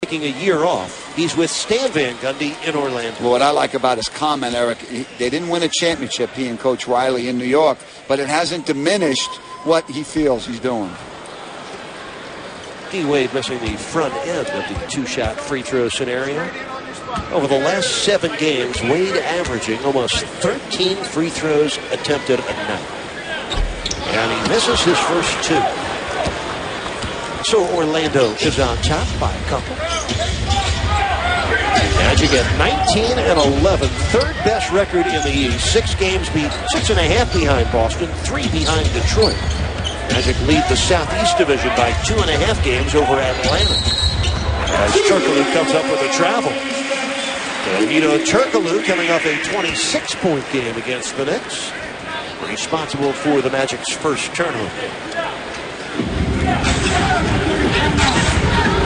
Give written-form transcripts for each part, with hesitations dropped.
taking a year off. He's with Stan Van Gundy in Orlando. Well, what I like about his comment, Eric, they didn't win a championship, he and Coach Riley in New York, but it hasn't diminished what he feels he's doing. D. Wade missing the front end of the two-shot free throw scenario. Over the last 7 games, Wade averaging almost 13 free throws attempted a night. And he misses his first 2. So Orlando is on top by a couple. Magic at 19-11, third best record in the East. 6 games beat, 6.5 behind Boston, 3 behind Detroit. Magic lead the Southeast Division by 2.5 games over Atlanta. As Turkoglu comes up with a travel. And Turkoglu coming off a 26-point game against the Knicks. Responsible for the Magic's first turnover.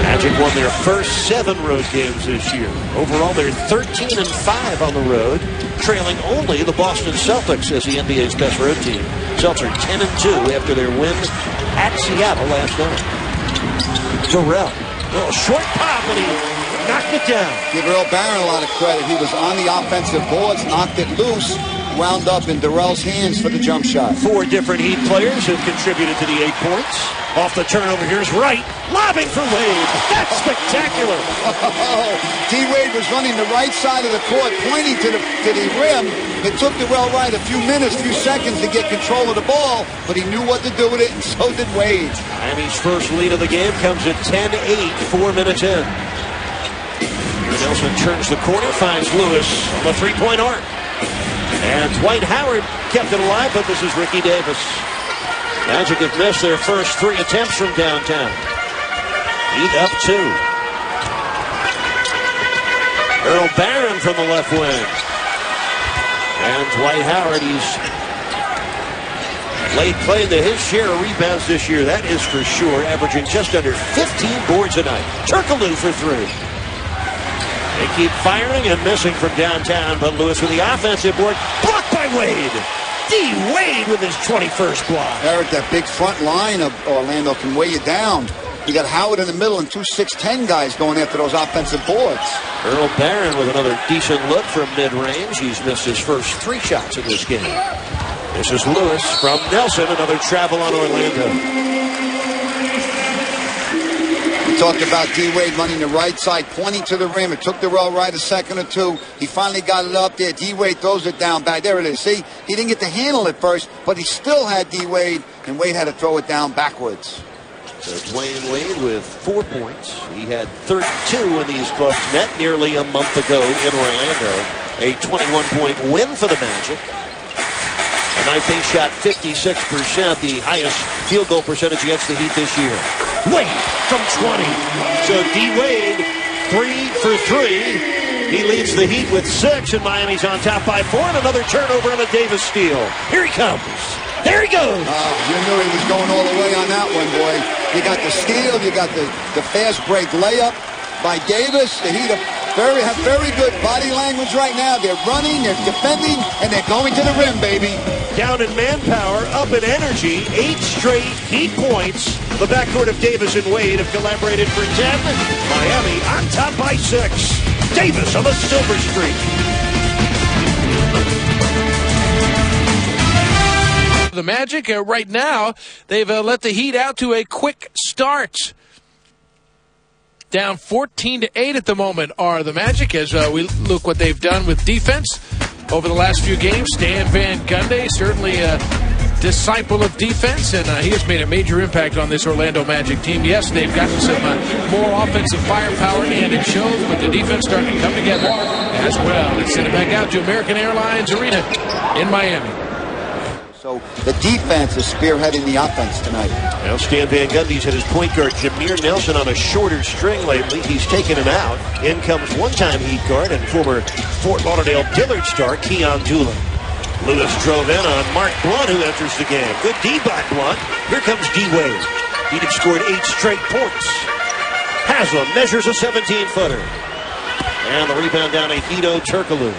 Magic won their first 7 road games this year. Overall, they're 13-5 on the road, trailing only the Boston Celtics as the NBA's best road team. Celtics are 10-2 after their win at Seattle last night. Terrell, little short pop, and he knocked it down. Give Earl Barron a lot of credit. He was on the offensive boards, knocked it loose, wound up in Darrell's hands for the jump shot. 4 different Heat players have contributed to the 8 points. Off the turnover, here's Wright, lobbing for Wade. That's spectacular. D-Wade was running the right side of the court, pointing to the rim. It took Darrell Wright a few minutes, few seconds to get control of the ball, but he knew what to do with it, and so did Wade. Miami's first lead of the game comes at 10-8, 4 minutes in. Nelson turns the corner, finds Lewis on the three-point arc. And Dwight Howard kept it alive, but this is Ricky Davis. Magic have missed their first 3 attempts from downtown. Heat up 2. Earl Barron from the left wing. And Dwight Howard, he's laid claim to his share of rebounds this year. That is for sure, averaging just under 15 boards a night. Turkoglu for 3. They keep firing and missing from downtown, but Lewis with the offensive board. Blocked by Wade. D. Wade with his 21st block. Eric, that big front line of Orlando can weigh you down. You got Howard in the middle and 2 6'10" guys going after those offensive boards. Earl Barron with another decent look from mid-range. He's missed his first 3 shots in this game. This is Lewis from Nelson, another travel on Orlando. Talked about D-Wade running the right side, pointing to the rim. It took Darrell Wright a second or 2. He finally got it up there. D-Wade throws it down back. There it is. See, he didn't get to handle it first, but he still had D-Wade, and Wade had to throw it down backwards. So Dwayne Wade with 4 points. He had 32 in these clubs net nearly a month ago in Orlando. A 21-point win for the Magic. Tonight they shot 56%, the highest field goal percentage against the Heat this year. Wade from 20. So D. Wade, 3 for 3. He leads the Heat with 6, and Miami's on top by 4, and another turnover on a Davis steal. Here he comes. There he goes. You knew he was going all the way on that one, boy. You got the steal, you got the fast break layup by Davis. The Heat have very good body language right now. They're running, they're defending, and they're going to the rim, baby. Down in manpower, up in energy, 8 straight Heat points. The backcourt of Davis and Wade have collaborated for 10. Miami on top by 6. Davis on the silver streak. The Magic, right now, they've let the Heat out to a quick start. Down 14-8 at the moment are the Magic as we look what they've done with defense over the last few games. Stan Van Gundy, certainly a disciple of defense, and he has made a major impact on this Orlando Magic team. Yes, they've gotten some more offensive firepower, and it shows, but the defense starting to come together as well. Let's send it back out to American Airlines Arena in Miami. So the defense is spearheading the offense tonight. Now Stan Van Gundy's had his point guard Jameer Nelson on a shorter string lately. He's taken him out. In comes one-time Heat guard and former Fort Lauderdale Dillard star Keon Doolan. Lewis drove in on Mark Blunt, who enters the game. Good D by Blunt. Here comes D. Wade. He'd have scored 8 straight points. Haslam measures a 17-footer. And the rebound down to Hedo Turkoglu.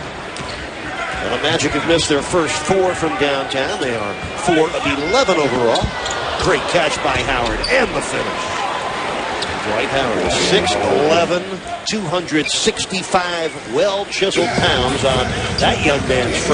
And the Magic have missed their first 4 from downtown. They are 4 of 11 overall. Great catch by Howard and the finish. Dwight Howard, 6'11", 265 well-chiseled pounds on that young man's